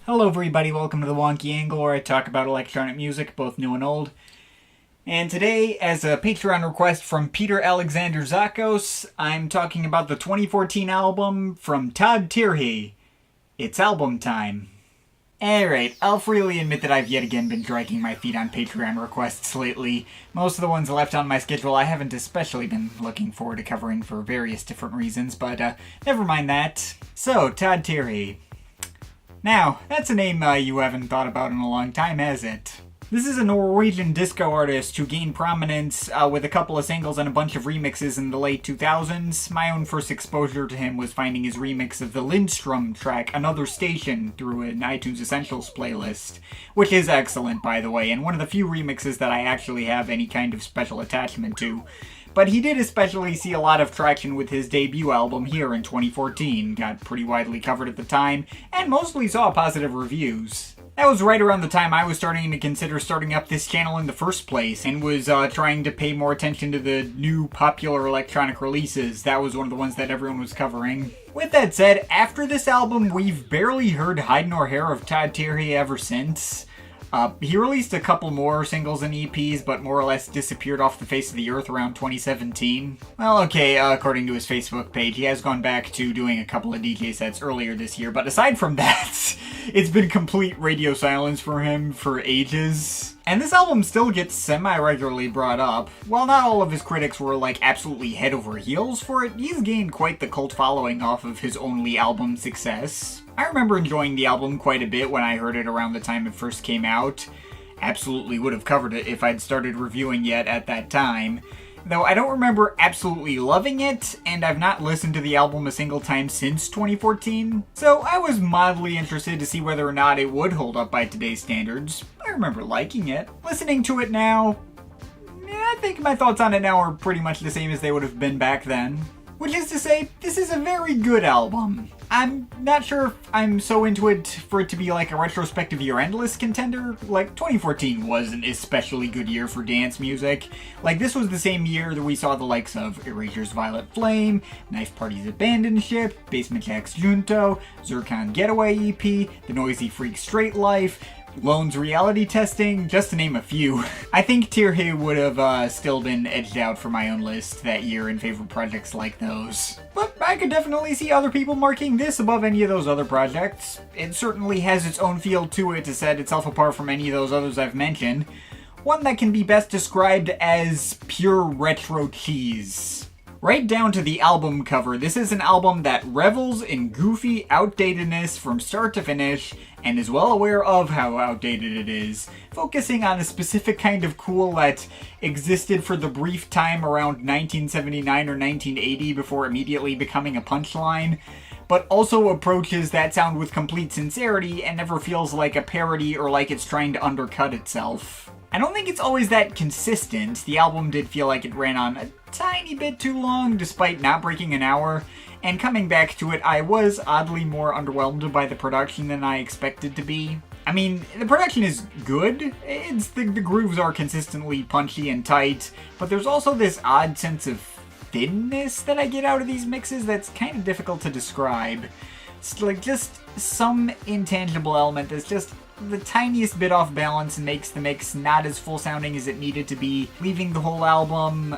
Hello everybody, welcome to the Wonky Angle, where I talk about electronic music, both new and old. And today, as a Patreon request from Peter Alexander Zakos, I'm talking about the 2014 album from Todd Terje. It's album time. Alright, I'll freely admit that I've yet again been dragging my feet on Patreon requests lately. Most of the ones left on my schedule I haven't especially been looking forward to covering for various different reasons, but never mind that. So, Todd Terje. Now, that's a name you haven't thought about in a long time, has it? This is a Norwegian disco artist who gained prominence with a couple of singles and a bunch of remixes in the late 2000s. My own first exposure to him was finding his remix of the Lindstrom track, Another Station, through an iTunes Essentials playlist. Which is excellent, by the way, and one of the few remixes that I actually have any kind of special attachment to. But he did especially see a lot of traction with his debut album here in 2014, got pretty widely covered at the time, and mostly saw positive reviews. That was right around the time I was starting to consider starting up this channel in the first place, and was trying to pay more attention to the new popular electronic releases. That was one of the ones that everyone was covering. With that said, after this album, we've barely heard hide nor hair of Todd Terje ever since. He released a couple more singles and EPs, but more or less disappeared off the face of the earth around 2017. Well, okay, according to his Facebook page, he has gone back to doing a couple of DJ sets earlier this year, but aside from that, it's been complete radio silence for him for ages. And this album still gets semi-regularly brought up. While not all of his critics were like absolutely head over heels for it, he's gained quite the cult following off of his only album success. I remember enjoying the album quite a bit when I heard it around the time it first came out. Absolutely would have covered it if I'd started reviewing yet at that time. Though I don't remember absolutely loving it, and I've not listened to the album a single time since 2014, so I was mildly interested to see whether or not it would hold up by today's standards. I remember liking it. Listening to it now, I think my thoughts on it now are pretty much the same as they would have been back then. Which is to say, this is a very good album. I'm not sure if I'm so into it for it to be like a retrospective year-end list contender. Like, 2014 was an especially good year for dance music. Like, this was the same year that we saw the likes of Erasure's Violet Flame, Knife Party's Abandoned Ship, Basement Jaxx Junto, Zircon Getaway EP, The Noisy Freak Straight Life, Lone's Reality Testing, just to name a few. I think Terje would have still been edged out for my own list that year in favor of projects like those. But I could definitely see other people marking this above any of those other projects. It certainly has its own feel to it to set itself apart from any of those others I've mentioned. One that can be best described as pure retro cheese. Right down to the album cover, this is an album that revels in goofy outdatedness from start to finish, and is well aware of how outdated it is, focusing on a specific kind of cool that existed for the brief time around 1979 or 1980 before immediately becoming a punchline, but also approaches that sound with complete sincerity and never feels like a parody or like it's trying to undercut itself. I don't think it's always that consistent. The album did feel like it ran on a tiny bit too long despite not breaking an hour, and coming back to it, I was oddly more underwhelmed by the production than I expected to be. I mean, the production is good, the grooves are consistently punchy and tight, but there's also this odd sense of thinness that I get out of these mixes that's kind of difficult to describe. It's like just some intangible element that's just the tiniest bit off balance and makes the mix not as full sounding as it needed to be, leaving the whole album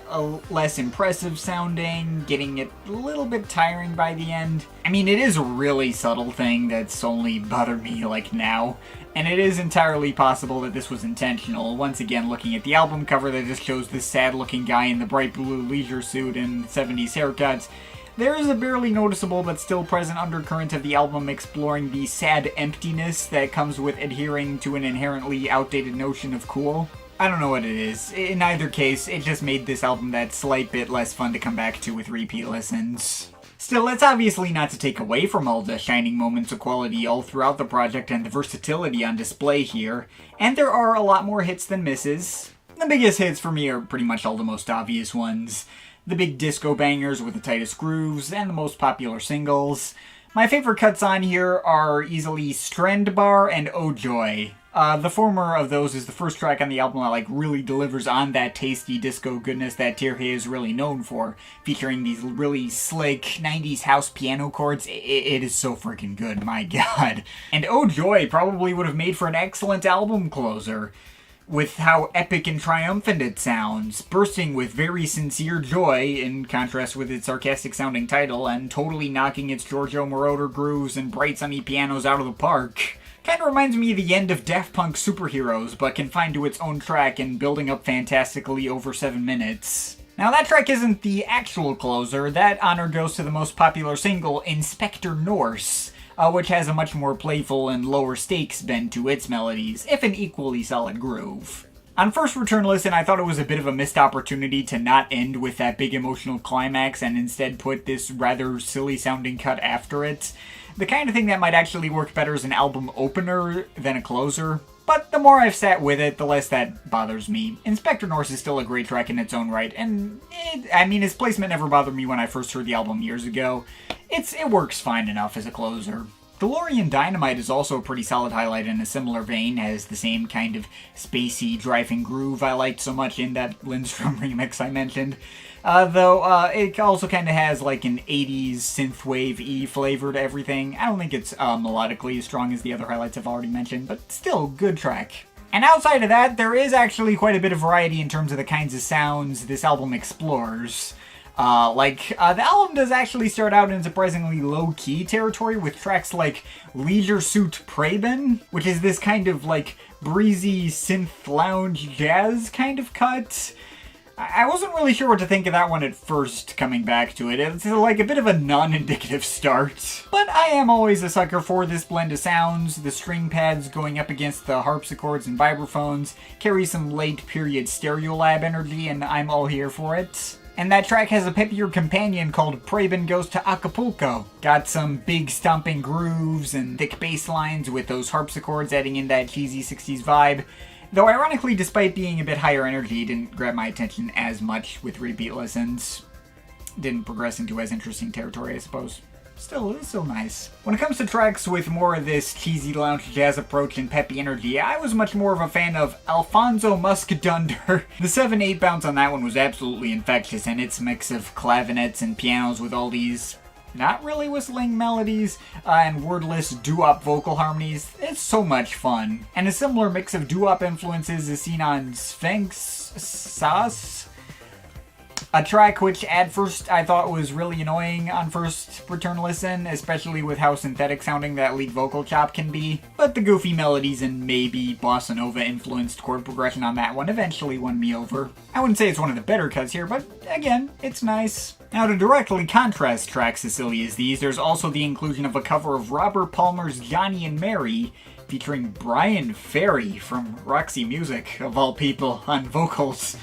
less impressive sounding, getting it a little bit tiring by the end. I mean, it is a really subtle thing that's only bothered me like now, and it is entirely possible that this was intentional. Once again, looking at the album cover that just shows this sad looking guy in the bright blue leisure suit and 70s haircuts, there is a barely noticeable but still present undercurrent of the album exploring the sad emptiness that comes with adhering to an inherently outdated notion of cool. I don't know what it is. In either case, it just made this album that slight bit less fun to come back to with repeat listens. Still, that's obviously not to take away from all the shining moments of quality all throughout the project and the versatility on display here, and there are a lot more hits than misses. The biggest hits for me are pretty much all the most obvious ones. The big disco bangers with the tightest grooves, and the most popular singles. My favorite cuts on here are easily Strandbar and Oh Joy. The former of those is the first track on the album that like really delivers on that tasty disco goodness that Terje is really known for, featuring these really slick 90s house piano chords. It is so freaking good, my god. And oh joy, probably would have made for an excellent album closer, with how epic and triumphant it sounds, bursting with very sincere joy in contrast with its sarcastic sounding title, and totally knocking its Giorgio Moroder grooves and bright sunny pianos out of the park. Kinda reminds me of the end of Daft Punk's Superheroes, but confined to its own track and building up fantastically over 7 minutes. Now that track isn't the actual closer. That honor goes to the most popular single, Inspector Norse, which has a much more playful and lower stakes bend to its melodies, if an equally solid groove. On first return listen, I thought it was a bit of a missed opportunity to not end with that big emotional climax and instead put this rather silly sounding cut after it. The kind of thing that might actually work better as an album opener than a closer. But the more I've sat with it, the less that bothers me. Inspector Norse is still a great track in its own right, and its placement never bothered me when I first heard the album years ago. It works fine enough as a closer. Delorean Dynamite is also a pretty solid highlight in a similar vein, has the same kind of spacey, driving groove I liked so much in that Lindstrom remix I mentioned. Though it also kind of has like an 80s synthwave-y flavor to everything. I don't think it's melodically as strong as the other highlights I've already mentioned, but still, good track. And outside of that, there is actually quite a bit of variety in terms of the kinds of sounds this album explores. The album does actually start out in surprisingly low-key territory with tracks like Leisure Suit Preben, which is this kind of like breezy synth-lounge jazz kind of cut. I wasn't really sure what to think of that one at first, coming back to it. It's like a bit of a non-indicative start. But I am always a sucker for this blend of sounds. The string pads going up against the harpsichords and vibraphones carry some late period Stereolab energy, and I'm all here for it. And that track has a peppier companion called Preben Goes to Acapulco. Got some big stomping grooves and thick bass lines with those harpsichords adding in that cheesy 60s vibe. Though ironically, despite being a bit higher energy, didn't grab my attention as much with repeat listens. Didn't progress into as interesting territory, I suppose. Still, it's still nice. When it comes to tracks with more of this cheesy lounge jazz approach and peppy energy, I was much more of a fan of Alfonso Muskedunder. The 7/8 bounce on that one was absolutely infectious, and its mix of clavinets and pianos with all these not really whistling melodies and wordless doo-wop vocal harmonies. It's so much fun. And a similar mix of doo-wop influences is seen on Sphinx Sauce, a track which at first I thought was really annoying on first return listen, especially with how synthetic sounding that lead vocal chop can be. But the goofy melodies and maybe bossa nova influenced chord progression on that one eventually won me over. I wouldn't say it's one of the better cuts here, but again, it's nice. Now, to directly contrast tracks as silly as these, there's also the inclusion of a cover of Robert Palmer's Johnny and Mary, featuring Brian Ferry from Roxy Music, of all people, on vocals.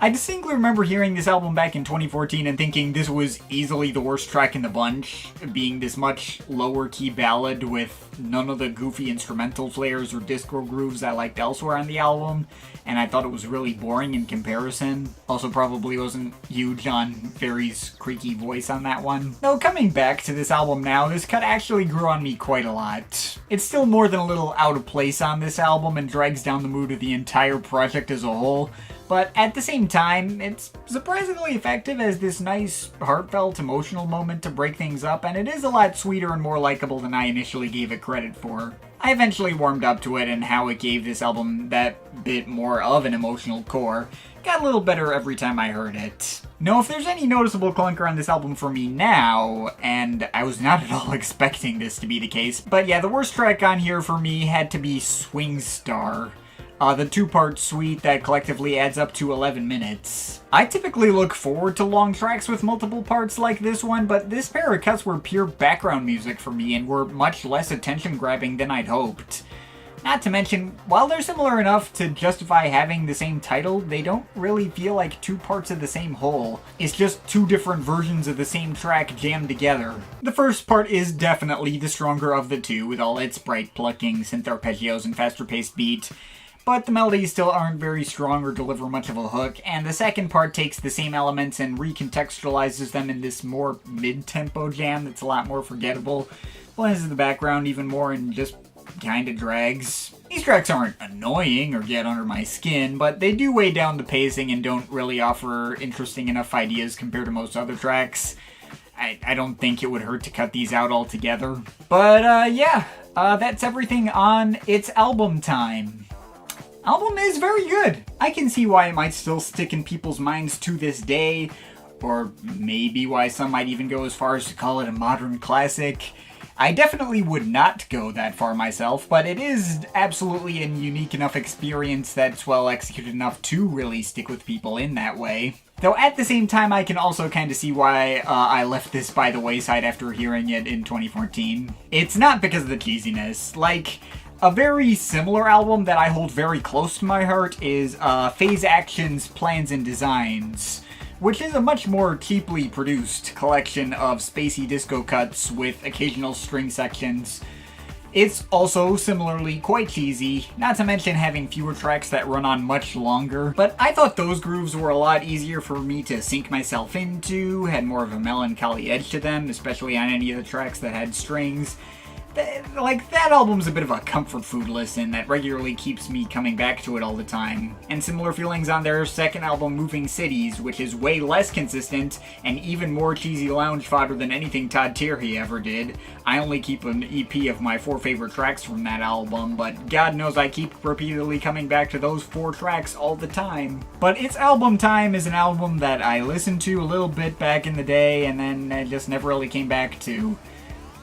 I distinctly remember hearing this album back in 2014 and thinking this was easily the worst track in the bunch, being this much lower-key ballad with none of the goofy instrumental flares or disco grooves I liked elsewhere on the album, and I thought it was really boring in comparison. Also probably wasn't huge on Ferry's creaky voice on that one. Though coming back to this album now, this cut actually grew on me quite a lot. It's still more than a little out of place on this album and drags down the mood of the entire project as a whole, but at the same time, it's surprisingly effective as this nice, heartfelt, emotional moment to break things up, and it is a lot sweeter and more likable than I initially gave it credit for. I eventually warmed up to it and how it gave this album that bit more of an emotional core. Got a little better every time I heard it. Now, if there's any noticeable clunker on this album for me now, and I was not at all expecting this to be the case, but yeah, the worst track on here for me had to be Swing Star. The two-part suite that collectively adds up to 11 minutes. I typically look forward to long tracks with multiple parts like this one, but this pair of cuts were pure background music for me and were much less attention-grabbing than I'd hoped. Not to mention, while they're similar enough to justify having the same title, they don't really feel like two parts of the same whole. It's just two different versions of the same track jammed together. The first part is definitely the stronger of the two, with all its bright plucking, synth arpeggios, and faster-paced beat, but the melodies still aren't very strong or deliver much of a hook, and the second part takes the same elements and recontextualizes them in this more mid-tempo jam that's a lot more forgettable, blends in the background even more and just kinda drags. These tracks aren't annoying or get under my skin, but they do weigh down the pacing and don't really offer interesting enough ideas compared to most other tracks. I don't think it would hurt to cut these out altogether. But yeah, that's everything on It's Album Time. Album is very good. I can see why it might still stick in people's minds to this day, or maybe why some might even go as far as to call it a modern classic. I definitely would not go that far myself, but it is absolutely a unique enough experience that's well executed enough to really stick with people in that way. Though at the same time, I can also kind of see why I left this by the wayside after hearing it in 2014. It's not because of the cheesiness. Like, a very similar album that I hold very close to my heart is Phase Action's Plans and Designs, which is a much more cheaply produced collection of spacey disco cuts with occasional string sections. It's also similarly quite cheesy, not to mention having fewer tracks that run on much longer, but I thought those grooves were a lot easier for me to sink myself into, had more of a melancholy edge to them, especially on any of the tracks that had strings. Like, that album's a bit of a comfort food listen that regularly keeps me coming back to it all the time. And similar feelings on their second album, Moving Cities, which is way less consistent and even more cheesy lounge fodder than anything Todd Terje ever did. I only keep an EP of my 4 favorite tracks from that album, but God knows I keep repeatedly coming back to those 4 tracks all the time. But It's Album Time is an album that I listened to a little bit back in the day and then I just never really came back to.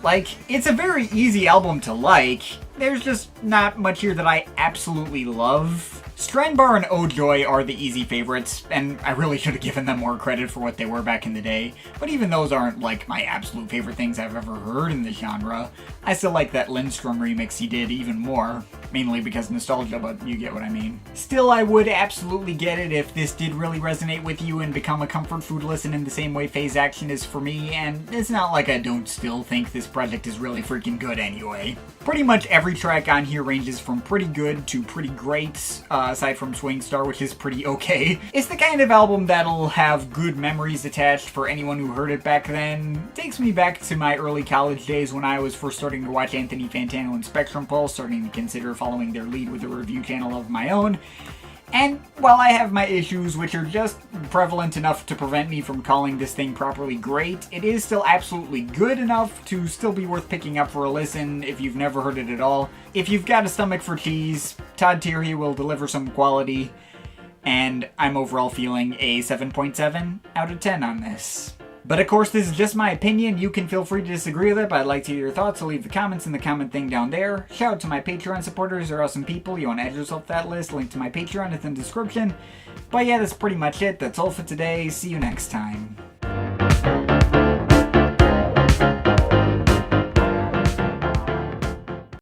Like, it's a very easy album to like. There's just not much here that I absolutely love. Strandbar and Oh Joy are the easy favorites, and I really should have given them more credit for what they were back in the day, but even those aren't, like, my absolute favorite things I've ever heard in the genre. I still like that Lindstrom remix he did even more, mainly because nostalgia, but you get what I mean. Still, I would absolutely get it if this did really resonate with you and become a comfort food listen in the same way Phase Action is for me, and it's not like I don't still think this project is really freaking good anyway. Pretty much every track on here ranges from pretty good to pretty great, aside from Swing Star, which is pretty okay. It's the kind of album that'll have good memories attached for anyone who heard it back then. It takes me back to my early college days when I was first starting to watch Anthony Fantano and Spectrum Pulse, starting to consider following their lead with a review channel of my own. And while I have my issues, which are just prevalent enough to prevent me from calling this thing properly great, it is still absolutely good enough to still be worth picking up for a listen if you've never heard it at all. If you've got a stomach for cheese, Todd Terje will deliver some quality, and I'm overall feeling a 7.7 out of 10 on this. But of course, this is just my opinion. You can feel free to disagree with it, but I'd like to hear your thoughts, so leave the comments in the comment thing down there. Shout out to my Patreon supporters, they're awesome people. You want to add yourself to that list, link to my Patreon is in the description. But yeah, that's pretty much it. That's all for today. See you next time.